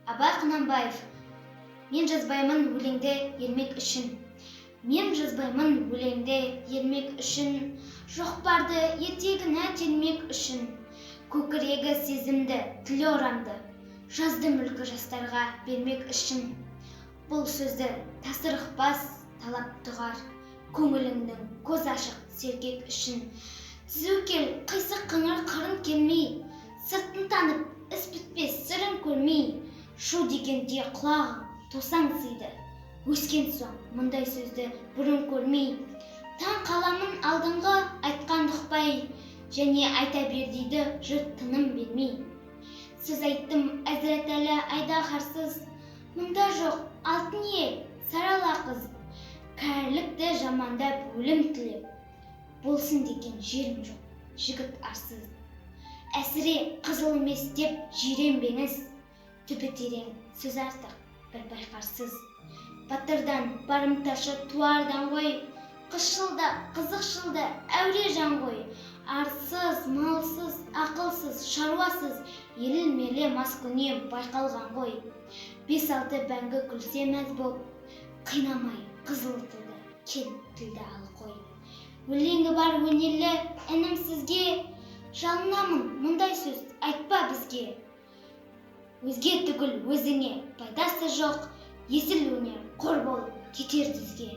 Абай Құнанбаев. Мен жазбаймын өлеңді ермек үшін. Мен жазбаймын өлеңді ермек үшін. Жоқ барды етегіне телмек үшін. Көкірегі сезімді, тілі орамды. Жаздым үлгі жастарға бермек үшін. Бұл сөзді тасырықпас талап тұғар. Көңіліңнің көз ашық сергек үшін. Түзу кел, қисық қыңыр қырын келмей. Сыртын танып, іс бітпес сырын көрмей. Шу дегенде құлағың тосаң сыйды. Өскен соң мұндай сөзді бұрын көрмей. Таң қаламын алдыңғы айтқан ұқпай. Және айта бер дейді жұрт тыным бермей. Сөз айттым әзіретәлі айдаһарсыз. Мұнда жоқ алтын ел, сарала қыз. Кәрілікті жамандап өлім тілеп. Болсын деген жерім жоқ, жігіт арсыз. Әсіре қызыл емес деп жиренбеңіз. Түбі терең, сөз артық, бір байқарсыз. Батырдан барымташы туардан ғой. Қысшылда, қызықшылда әуре жан ғой. Арсыз, малсыз, ақылсыз, шаруасыз, елілмелі маскүнем байқалған ғой. 5-6 бәңгі күлсе мәз боп, қинамай қызыл тілді, кел тілді ал қой. Өлеңі бар өнерлі інім сізге, жалынамын мұндай сөз айтпа бізге. Өзге түгіл өзіңе пайдасы жоқ, есіл өнер қор болып кетер дүзге.